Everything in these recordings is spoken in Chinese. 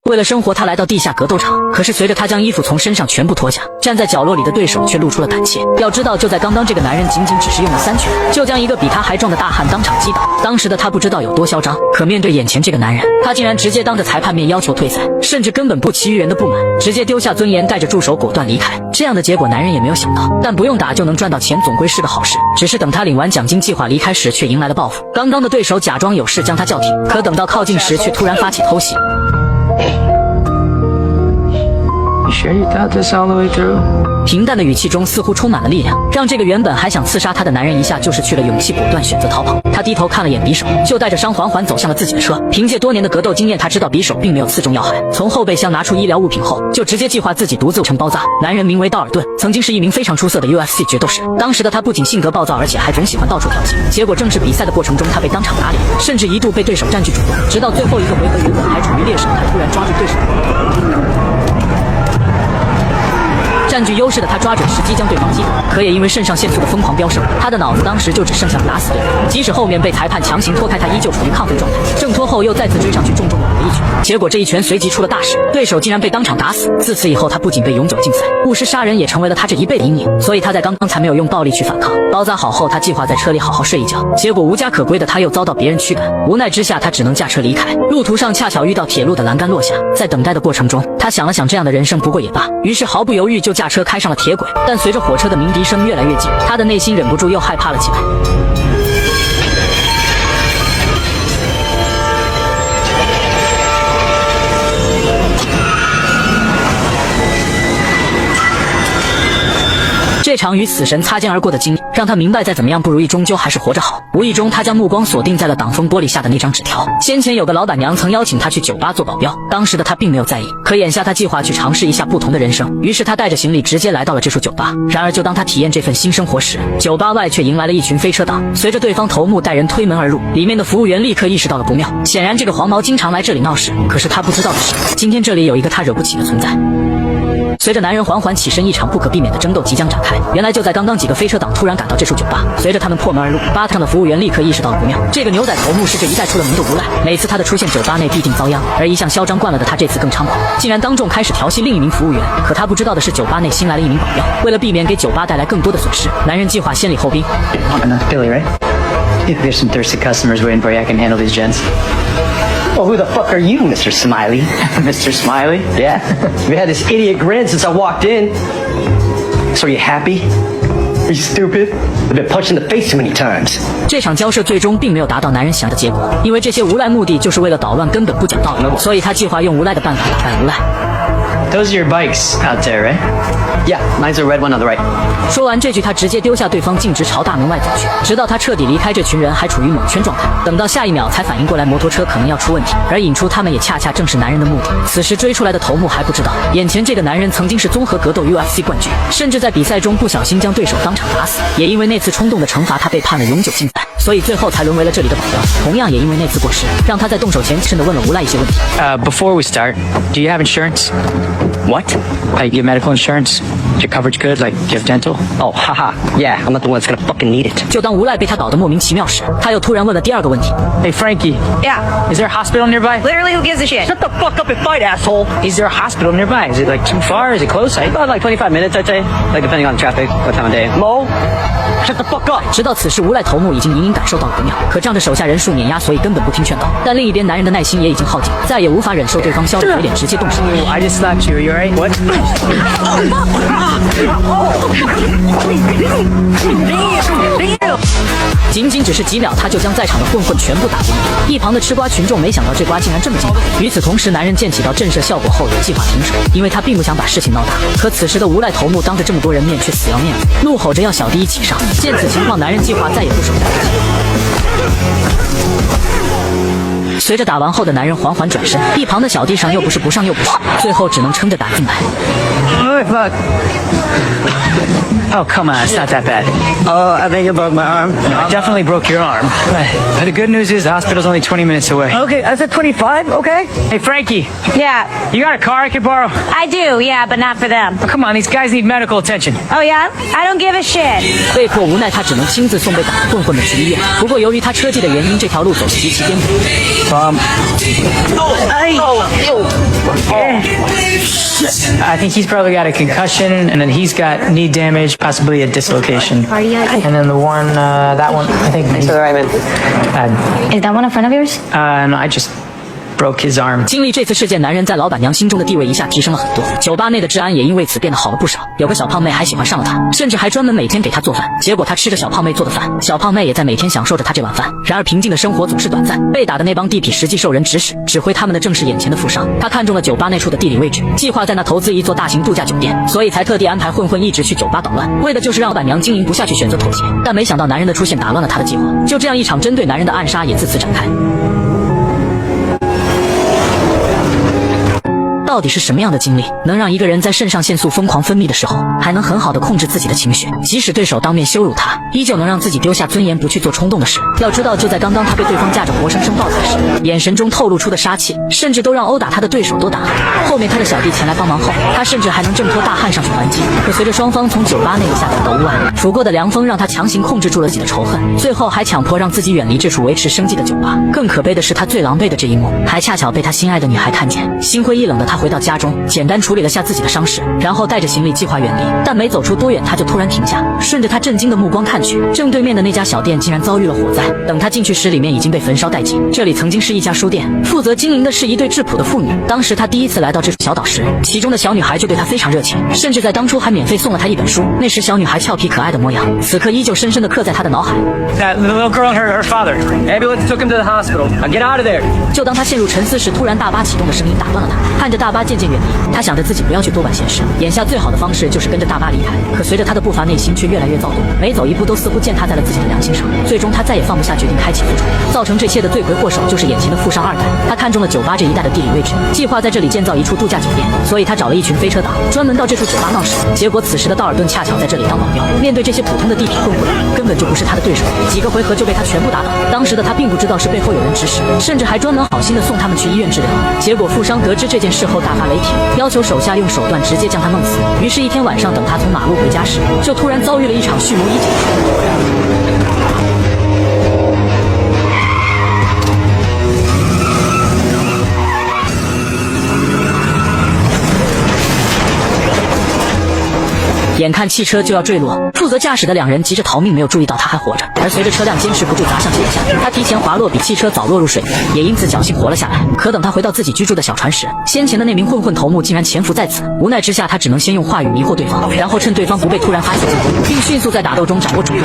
为了生活，他来到地下格斗场。可是随着他将衣服从身上全部脱下，站在角落里的对手却露出了胆怯。要知道，就在刚刚，这个男人仅仅只是用了3拳，就将一个比他还壮的大汉当场击倒。当时的他不知道有多嚣张，可面对眼前这个男人，他竟然直接当着裁判面要求退赛，甚至根本不其余人的不满，直接丢下尊严，带着助手果断离开。这样的结果，男人也没有想到，但不用打就能赚到钱，总归是个好事。只是等他领完奖金计划离开时，却迎来了报复。刚刚的对手假装有事将他叫停，可等到靠近时，却突然发起偷袭。平淡的语气中似乎充满了力量，让这个原本还想刺杀他的男人一下就失去了勇气，果断选择逃跑。他低头看了眼匕首，就带着伤缓缓走向了自己的车。凭借多年的格斗经验，他知道匕首并没有刺中要害。从后备箱拿出医疗物品后，就直接计划自己独自成包扎。男人名为道尔顿，曾经是一名非常出色的 UFC 决斗士。当时的他不仅性格暴躁，而且还总喜欢到处挑衅。结果正是比赛的过程中，他被当场打脸，甚至一度被对手占据主动。直到最后一个回合，原本还处于劣势，他突然抓住对手的占据优势的他抓准时机将对方击倒，可也因为肾上腺素的疯狂飙升，他的脑子当时就只剩下打死对方。即使后面被裁判强行拖开，他依旧处于亢奋状态。挣脱后又再次追上去，重重的补了一拳。结果这一拳随即出了大事，对手竟然被当场打死。自此以后，他不仅被永久禁赛，误失杀人也成为了他这一辈的阴影。所以他在刚刚才没有用暴力去反抗。包扎好后，他计划在车里好好睡一觉。结果无家可归的他又遭到别人驱赶，无奈之下，他只能驾车离开。路途上恰巧遇到铁路的栏杆落下，在等待的过程中，他想了想，这样的人生不过也罢，于是毫不犹豫就驾车开上了铁轨。但随着火车的鸣笛声越来越近，他的内心忍不住又害怕了起来。这场与死神擦肩而过的经历，让他明白再怎么样不如意，终究还是活着好。无意中，他将目光锁定在了挡风玻璃下的那张纸条。先前有个老板娘曾邀请他去酒吧做保镖，当时的他并没有在意。可眼下他计划去尝试一下不同的人生，于是他带着行李直接来到了这处酒吧。然而，就当他体验这份新生活时，酒吧外却迎来了一群飞车党。随着对方头目带人推门而入，里面的服务员立刻意识到了不妙。显然，这个黄毛经常来这里闹事，可是他不知道的是，今天这里有一个他惹不起的存在。随着男人缓缓起身，一场不可避免的争斗即将展开。原来就在刚刚，几个飞车党突然赶到这处酒吧，随着他们破门而入，吧台上的服务员立刻意识到了不妙。这个牛仔头目是这一带出了名的无赖，每次他的出现，酒吧内必定遭殃。而一向嚣张惯了的他，这次更猖狂，竟然当众开始调戏另一名服务员。可他不知道的是，酒吧内新来了一名保镖。为了避免给酒吧带来更多的损失，男人计划先礼后兵。Billy, right? There's some thirsty customers waiting for you. I can handle these gents. Well, who the fuck are you, Mr. Smiley? Mr. Smiley? Yeah. We had this idiot grin since I walked in. So are you happy? Are you stupid? I've been punched in the face too many times. 这场交涉最终并没有达到男人想要的结果，因为这些无赖目的就是为了捣乱，根本不讲道理，所以他计划用无赖的办法打败无赖。Those are your bikes out there, right? Yeah, mine's a red one on the right. 说完这句，他直接丢下对方，径直朝大门外走去，直到他彻底离开这群人，还处于蒙圈状态。等到下一秒才反应过来，摩托车可能要出问题，而引出他们也恰恰正是男人的目的。此时追出来的头目还不知道，眼前这个男人曾经是综合格斗 UFC 冠军，甚至在比赛中不小心将对手当场打死。也因为那次冲动的惩罚，他被判了永久禁赛，所以最后才沦为了这里的保镖。同样也因为那次过失，让他在动手前慎地问了无赖一些问题。Before we start, do you have insurance? What? Like, you have medical insurance? Is your coverage good? Like, do you have dental? Oh, haha. Yeah, I'm not the one that's gonna fucking need it. 就当无赖被他搞得莫名其妙时，他又突然问了第二个问题。Hey, Frankie. Yeah. Is there a hospital nearby? Literally, who gives a shit? Shut the fuck up and fight, asshole. Is there a hospital nearby? Is it like too far? Is it close? About like 25 minutes, I'd say. Like, depending on traffic, what time of day. Mo? Shut the fuck up. 直到此时，无赖头目已经隐隐感受到了不妙，可仗着手下人数碾压，所以根本不听劝告。但另一边，男人的耐心也已经耗尽，再也无法忍受对方笑着嘴脸，直接动手。I just slapped you. You alright? What? 仅仅只是几秒，他就将在场的混混全部打晕了。一旁的吃瓜群众没想到这瓜竟然这么劲爆。与此同时，男人见起到震慑效果后，有计划停手，因为他并不想把事情闹大。可此时的无赖头目当着这么多人面却死要面子，怒吼着要小弟一起上。见此情况，男人计划再也不守在自己。随着打完后的男人缓缓转身，一旁的小弟上又不是不上又不是，最后只能撑着打进来。Fuck. Oh, come on, it's not that bad. Oh, I think you broke my arm. I definitely broke your arm. But the good news is the hospital's only 20 minutes away. Okay, I said 25, okay? Hey, Frankie, Yeah. you got a car I could borrow? I do, yeah, but not for them. Oh, come on, these guys need medical attention. Oh, yeah? I don't give a shit. 被迫无奈，他只能亲自送被打的混混们去医院。不过由于他车技的原因，这条路走得极其颠簸。I think he's probably got a concussion, and then he's got knee damage, possibly a dislocation. And then the one, that one, I think. To the right, man. Is that one in front of yours? No, I just broke his arm. 经历这次事件，男人在老板娘心中的地位一下提升了很多，酒吧内的治安也因为此变得好了不少。有个小胖妹还喜欢上了他，甚至还专门每天给他做饭。结果他吃着小胖妹做的饭，小胖妹也在每天享受着他这碗饭。然而平静的生活总是短暂，被打的那帮地痞实际受人指使，指挥他们的正是眼前的富商。他看中了酒吧那处的地理位置，计划在那投资一座大型度假酒店，所以才特地安排混混一直去酒吧捣乱，为的就是让老板娘经营不下去，选择妥协。但没想到男人的出现打乱了他的计划，就这样一场针对男人的暗杀也自此展开。到底是什么样的经历，能让一个人在肾上腺素疯狂分泌的时候，还能很好的控制自己的情绪，即使对手当面羞辱他，依旧能让自己丢下尊严，不去做冲动的事？要知道，就在刚刚他被对方架着活生生抱起来时，眼神中透露出的杀气，甚至都让殴打他的对手都胆寒。后面他的小弟前来帮忙后，他甚至还能挣脱大汉上去还击。可随着双方从酒吧内下达到屋外，拂过的凉风让他强行控制住了自己的仇恨，最后还强迫让自己远离这处维持生计的酒吧。更可悲的是，他最狼狈的这一幕，还恰巧被他心爱的女孩看见。心灰意冷的他回到家中，简单处理了下自己的伤势，然后带着行李计划远离。但没走出多远，他就突然停下，顺着他震惊的目光看去，正对面的那家小店竟然遭遇了火灾。等他进去时，里面已经被焚烧殆尽。这里曾经是一家书店，负责经营的是一对质朴的父女。当时他第一次来到这处小岛时，其中的小女孩就对他非常热情，甚至在当初还免费送了他一本书。那时小女孩俏皮可爱的模样，此刻依旧深深地刻在他的脑海。That little girl and her father. Ambulance took him to the hospital. Now get out of there. 就当他陷入沉思时，突然大巴启动的声音打断了他。看着大巴渐渐远离，他想着自己不要去多管闲事，眼下最好的方式就是跟着大巴离开。可随着他的步伐，内心却越来越躁动，每走一步都似乎践踏在了自己的良心上。最终他再也放不下，决定开启复仇。造成这切的罪魁祸首就是眼前的富商二代。他看中了酒吧这一带的地理位置，计划在这里建造一处度假酒店，所以他找了一群飞车党，专门到这处酒吧闹事。结果此时的道尔顿恰巧在这里当保镖，面对这些普通的地痞混混，根本就不是他的对手，几个回合就被他全部打倒。当时的他并不知道是背后有人指使，甚至还专门好心的送他们去医院治疗。结果富商得知这件事后大发雷霆，要求手下用手段直接将他弄死。于是，一天晚上，等他从马路回家时，就突然遭遇了一场蓄谋已久的眼看汽车就要坠落，负责驾驶的两人急着逃命，没有注意到他还活着。而随着车辆坚持不住砸向险象，他提前滑落，比汽车早落入水面，也因此侥幸活了下来。可等他回到自己居住的小船时，先前的那名混混头目竟然潜伏在此。无奈之下，他只能先用话语迷惑对方，然后趁对方不备突然发起进攻，并迅速在打斗中掌握主动。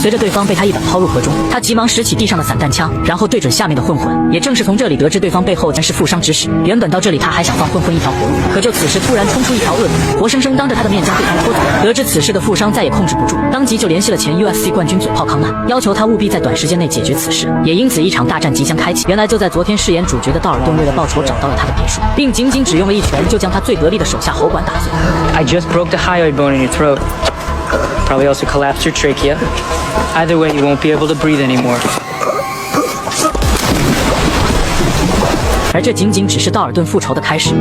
随着对方被他一把抛入河中，他急忙拾起地上的散弹枪，然后对准下面的混混。也正是从这里得知对方背后竟是富商指使。原本到这里他还想放混混一条活路，可就此时突然冲出一条恶女，活生生当着他的面将对方拖走。得知此事的富商再也控制不住，当即就联系了前 UFC 冠军嘴炮康纳，要求他务必在短时间内解决此事。也因此一场大战即将开启。原来就在昨天饰演主角的道尔顿为了报仇找到了他的别墅，并仅仅只用了一拳就将他最得力的手下喉管打碎。I just broke the hyoid bone in your throat. Probably also collapsed your trachea. Either way, you won't be able to breathe anymore. 而这仅仅只是道尔顿复仇的开始。